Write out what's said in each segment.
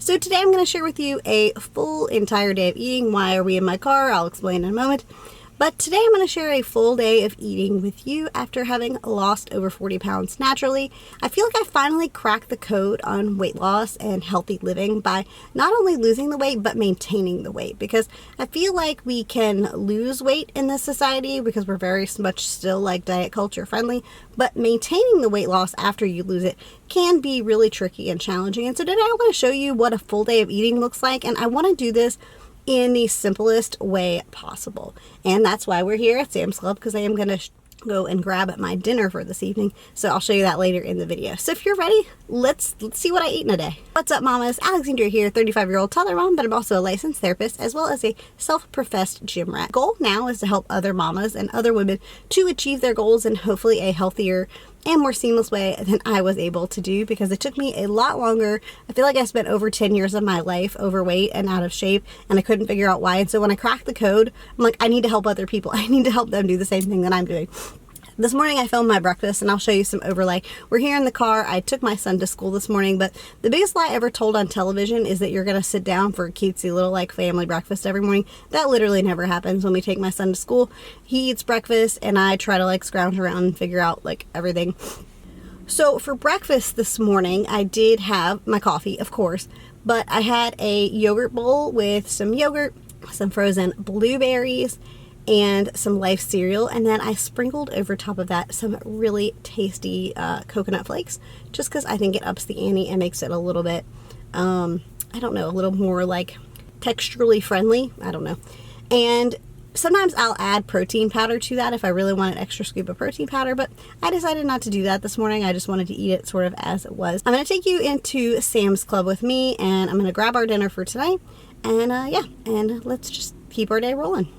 So today I'm going to share with you a full entire day of eating. Why are we in my car? I'll explain in a moment. But today I'm going to share a full day of eating with you after having lost over 40 pounds naturally. I feel like I finally cracked the code on weight loss and healthy living by not only losing the weight, but maintaining the weight. Because I feel like we can lose weight in this society because we're very much still like diet culture friendly. But maintaining the weight loss after you lose it can be really tricky and challenging. And so today I want to show you what a full day of eating looks like. And I want to do this in the simplest way possible. And that's why we're here at Sam's Club, because I am going to go and grab my dinner for this evening. So I'll show you that later in the video. So if you're ready, let's see what I eat in a day. What's up, mamas? Alexandria here, 35-year-old toddler mom, but I'm also a licensed therapist as well as a self-professed gym rat. Goal now is to help other mamas and other women to achieve their goals in hopefully a healthier and more seamless way than I was able to do, because it took me a lot longer. I feel like I spent over 10 years of my life overweight and out of shape, and I couldn't figure out why. And so when I cracked the code, I'm like, I need to help other people. I need to help them do the same thing that I'm doing. This morning I filmed my breakfast, and I'll show you some overlay. We're here in the car. I took my son to school this morning, but the biggest lie ever told on television is that you're going to sit down for a cutesy little like family breakfast every morning. That literally never happens when we take my son to school. He eats breakfast, and I try to like scrounge around and figure out like everything. So for breakfast this morning, I did have my coffee, of course, but I had a yogurt bowl with some yogurt, some frozen blueberries, and some Life cereal, and then I sprinkled over top of that some really tasty coconut flakes, just because I think it ups the ante and makes it a little bit, I don't know, a little more like texturally friendly. I don't know. And sometimes I'll add protein powder to that if I really want an extra scoop of protein powder, but I decided not to do that this morning. I just wanted to eat it sort of as it was. I'm going to take you into Sam's Club with me, and I'm going to grab our dinner for tonight, and yeah, and let's just keep our day rolling.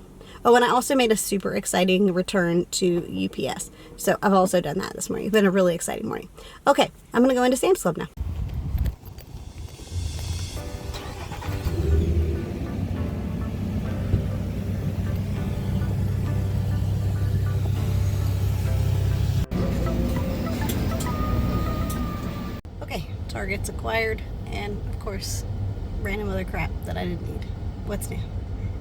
Oh, and I also made a super exciting return to UPS. So I've also done that this morning. It's been a really exciting morning. Okay, I'm going to go into Sam's Club now. Okay, Target's acquired, and of course, random other crap that I didn't need. What's new?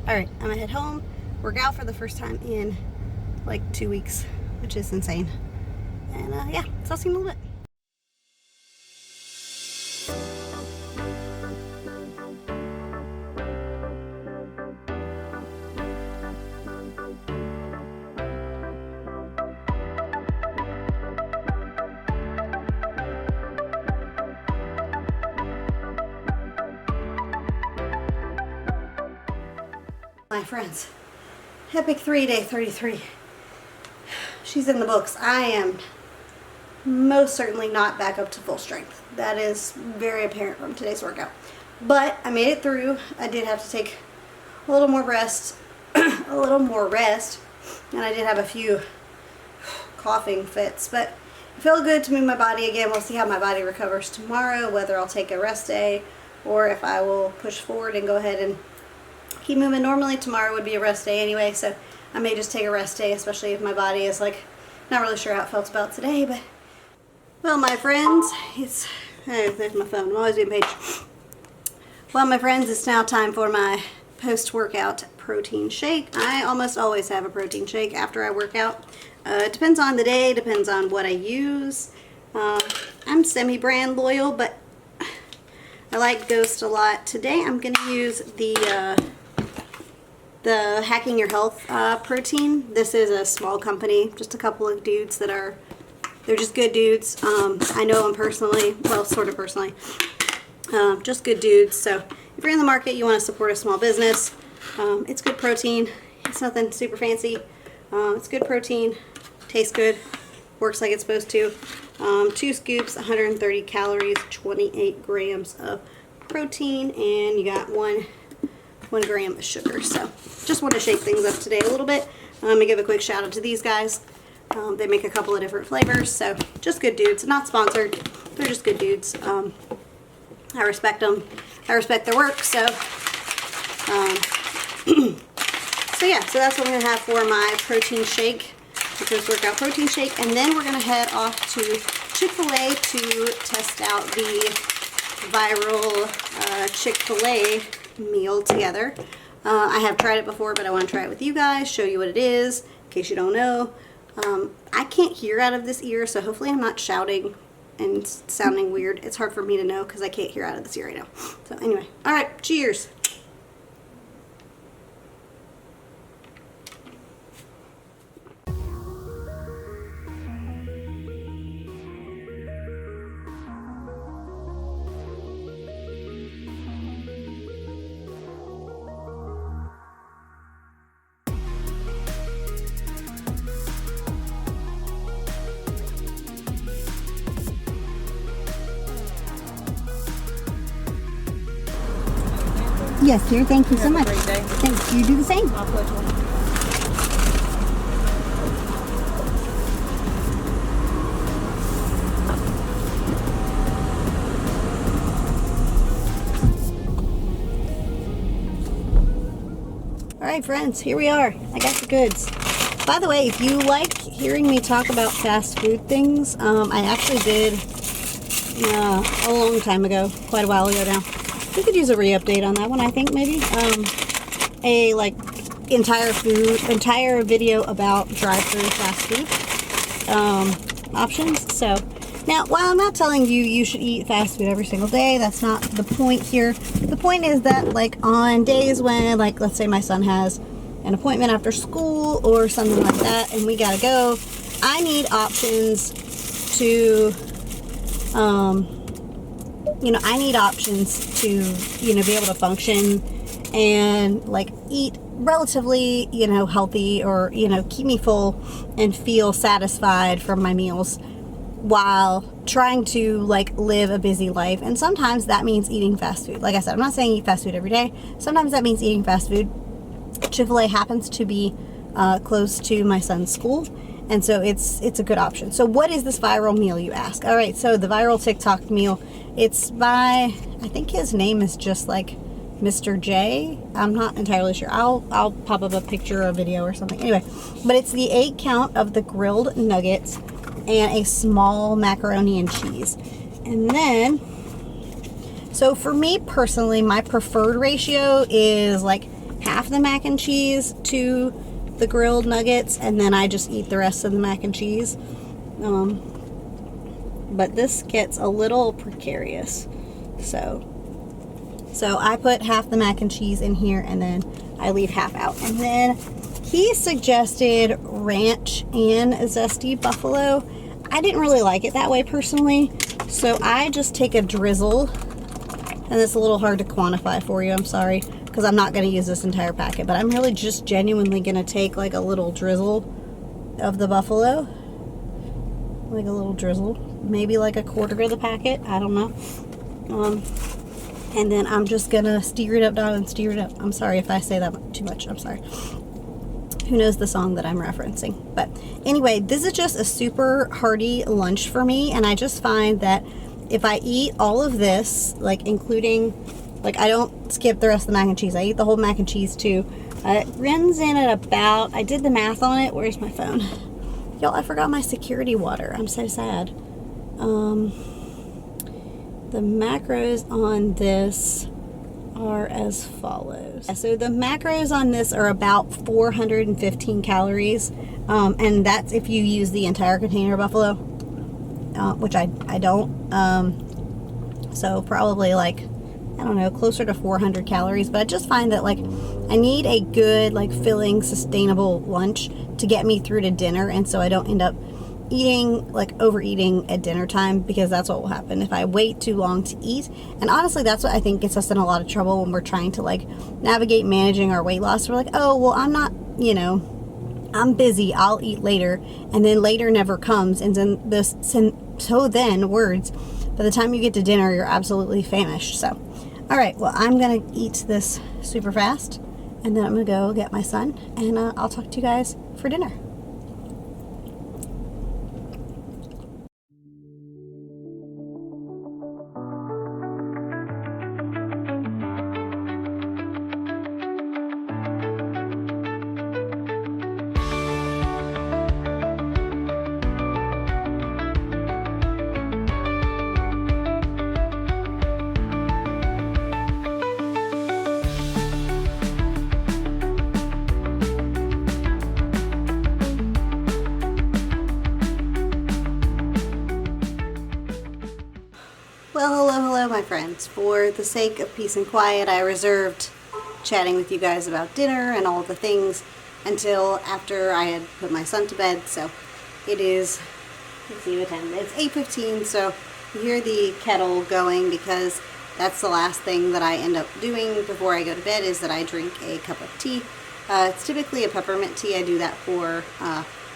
All right, I'm gonna head home. Work out for the first time in like 2 weeks, which is insane. And yeah, so I'll see you in a little bit. My friends, epic 3-day 33. She's in the books. I am most certainly not back up to full strength. That is very apparent from today's workout. But I made it through. I did have to take a little more rest, and I did have a few coughing fits, but it felt good to move my body again. We'll see how my body recovers tomorrow, whether I'll take a rest day or if I will push forward and go ahead and keep moving. Normally tomorrow would be a rest day anyway, so I may just take a rest day, especially if my body is like not really sure how it felt about today. But well, my friends, there's my phone. I'm always being paid. Well, my friends, it's now time for my post-workout protein shake. I almost always have a protein shake after I work out. It depends on the day, depends on what I use. I'm semi-brand loyal, but I like Ghost a lot. Today I'm going to use the Hacking Your Health protein. This is a small company, just a couple of dudes they're just good dudes. I know them personally, well, sort of personally. Just good dudes. So if you're in the market, you want to support a small business. It's good protein. It's nothing super fancy. It's good protein. Tastes good. Works like it's supposed to. 2 scoops, 130 calories, 28 grams of protein, and you got 1 gram of sugar. So just want to shake things up today a little bit. I'm going to give a quick shout out to these guys. They make a couple of different flavors, so just good dudes. Not sponsored. They're just good dudes. I respect them. I respect their work. So so yeah, so that's what I'm going to have for my protein shake, the post-workout protein shake. And then we're going to head off to Chick-fil-A to test out the viral Chick-fil-A meal together. I have tried it before, but I want to try it with you guys, show you what it is, in case you don't know. I can't hear out of this ear, so hopefully I'm not shouting and sounding weird. It's hard for me to know because I can't hear out of this ear right now. So anyway, all right, cheers. Yes, dear. Thank you so much. Have a great day. Thanks. You do the same. My pleasure. All right, friends. Here we are. I got the goods. By the way, if you like hearing me talk about fast food things, I actually did a long time ago, quite a while ago now. We could use a re-update on that one, I think, maybe. A like entire video about drive-through fast food options. So now, while I'm not telling you you should eat fast food every single day, that's not the point here. The point is that, like, on days when, like, let's say my son has an appointment after school or something like that, and we gotta go, I need options to I need options to, be able to function and, like, eat relatively, healthy, or, keep me full and feel satisfied from my meals while trying to, like, live a busy life. And sometimes that means eating fast food. Like I said, I'm not saying eat fast food every day. Sometimes that means eating fast food. Chick-fil-A happens to be close to my son's school, and so it's a good option. So what is this viral meal, you ask? All right, so the viral TikTok meal, it's by, I think his name is just like Mr. J. I'm not entirely sure. I'll pop up a picture or a video or something. Anyway, but it's the 8 count of the grilled nuggets and a small macaroni and cheese. And then, so for me personally, my preferred ratio is like half the mac and cheese to the grilled nuggets, and then I just eat the rest of the mac and cheese. But this gets a little precarious. So I put half the mac and cheese in here, and then I leave half out. And then he suggested ranch and zesty buffalo. I didn't really like it that way personally, so I just take a drizzle, and it's a little hard to quantify for you, I'm sorry, because I'm not going to use this entire packet, but I'm really just genuinely going to take like a little drizzle of the buffalo, like a little drizzle, maybe like a quarter of the packet, I don't know. And then I'm just going to stir it up, down and stir it up. I'm sorry if I say that too much, I'm sorry. Who knows the song that I'm referencing? But anyway, this is just a super hearty lunch for me, and I just find that if I eat all of this, like including, like, I don't skip the rest of the mac and cheese, I eat the whole mac and cheese too, it runs in at about, I did the math on it, where's my phone? Y'all, I forgot my security water, I'm so sad. The macros on this are as follows. So the macros on this are about 415 calories, and that's if you use the entire container of buffalo, which I don't, so probably like, I don't know, closer to 400 calories, but I just find that, like, I need a good, like, filling, sustainable lunch to get me through to dinner, and so I don't end up eating, like, overeating at dinner time, because that's what will happen if I wait too long to eat. And honestly, that's what I think gets us in a lot of trouble when we're trying to, like, navigate managing our weight loss. We're like, oh, well, I'm not, I'm busy, I'll eat later, and then later never comes, and then words, by the time you get to dinner, you're absolutely famished. So, all right, well, I'm gonna eat this super fast, and then I'm gonna go get my son, and I'll talk to you guys for dinner. my friends, for the sake of peace and quiet, I reserved chatting with you guys about dinner and all the things until after I had put my son to bed. So it is, let's see what time it is. It's 8:15, so you hear the kettle going because that's the last thing that I end up doing before I go to bed, is that I drink a cup of tea. It's typically a peppermint tea. I do that for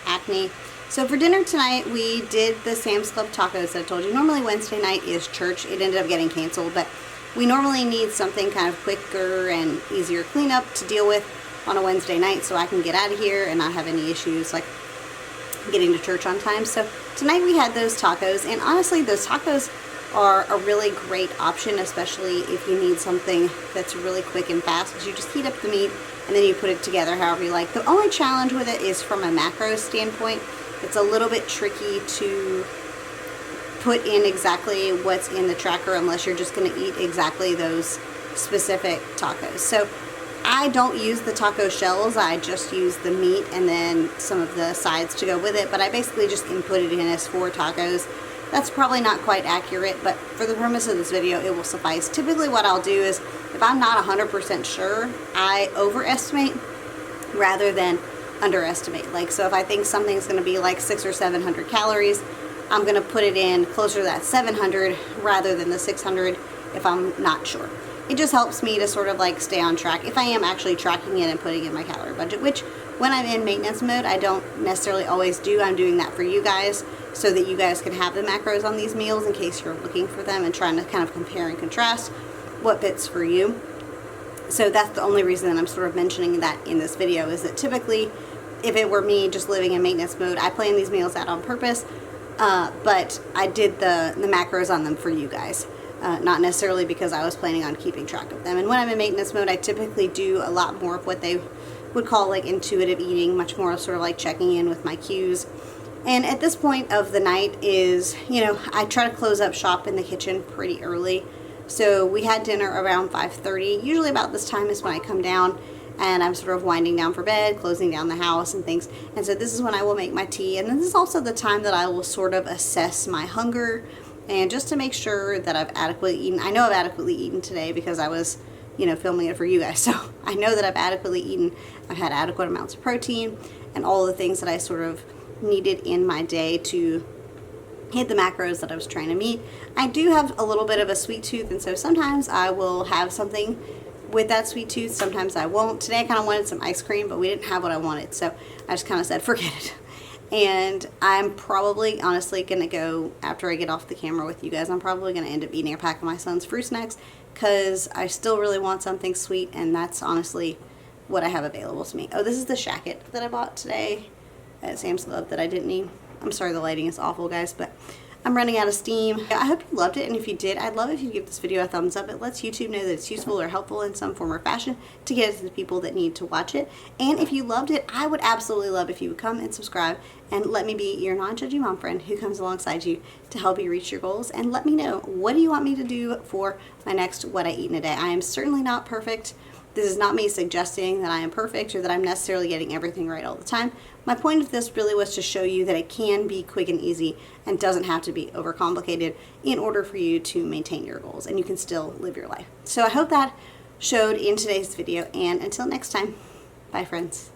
acne. So for dinner tonight, we did the Sam's Club tacos that I told you. Normally Wednesday night is church. It ended up getting canceled, but we normally need something kind of quicker and easier cleanup to deal with on a Wednesday night so I can get out of here and not have any issues like getting to church on time. So tonight we had those tacos, and honestly those tacos are a really great option, especially if you need something that's really quick and fast, because you just heat up the meat and then you put it together however you like. The only challenge with it is from a macro standpoint. It's a little bit tricky to put in exactly what's in the tracker unless you're just going to eat exactly those specific tacos. So I don't use the taco shells, I just use the meat and then some of the sides to go with it, but I basically just input it in as 4 tacos. That's probably not quite accurate, but for the purpose of this video, it will suffice. Typically what I'll do is, if I'm not 100% sure, I overestimate rather than underestimate. Like, so if I think something's going to be like 600 or 700 calories, I'm going to put it in closer to that 700 rather than the 600 if I'm not sure. It just helps me to sort of like stay on track if I am actually tracking it and putting in my calorie budget, which when I'm in maintenance mode, I don't necessarily always do. I'm doing that for you guys so that you guys can have the macros on these meals in case you're looking for them and trying to kind of compare and contrast what fits for you. So that's the only reason that I'm sort of mentioning that in this video, is that typically if it were me just living in maintenance mode, I plan these meals out on purpose, but I did the macros on them for you guys. Not necessarily because I was planning on keeping track of them. And when I'm in maintenance mode, I typically do a lot more of what they would call like intuitive eating, much more sort of like checking in with my cues. And at this point of the night is, you know, I try to close up shop in the kitchen pretty early. So we had dinner around 5:30. Usually about this time is when I come down and I'm sort of winding down for bed, closing down the house and things. And so this is when I will make my tea. And this is also the time that I will sort of assess my hunger, and just to make sure that I've adequately eaten. I know I've adequately eaten today because I was, you know, filming it for you guys. So I know that I've adequately eaten. I've had adequate amounts of protein and all the things that I sort of needed in my day to hit the macros that I was trying to meet. I do have a little bit of a sweet tooth, and so sometimes I will have something with that sweet tooth, sometimes I won't. Today I kind of wanted some ice cream, but we didn't have what I wanted, so I just kind of said forget it. And I'm probably honestly gonna go, after I get off the camera with you guys, I'm probably gonna end up eating a pack of my son's fruit snacks because I still really want something sweet, and that's honestly what I have available to me. Oh, this is the shacket that I bought today at Sam's Club that I didn't need. I'm sorry the lighting is awful, guys, but I'm running out of steam. I hope you loved it, and if you did, I'd love if you give this video a thumbs up. It lets YouTube know that it's useful or helpful in some form or fashion to get it to the people that need to watch it. And if you loved it, I would absolutely love if you would come and subscribe and let me be your non-judgy mom friend who comes alongside you to help you reach your goals. And let me know, what do you want me to do for my next What I Eat in a Day? I am certainly not perfect. This is not me suggesting that I am perfect or that I'm necessarily getting everything right all the time. My point of this really was to show you that it can be quick and easy and doesn't have to be overcomplicated in order for you to maintain your goals, and you can still live your life. So I hope that showed in today's video, and until next time, bye friends.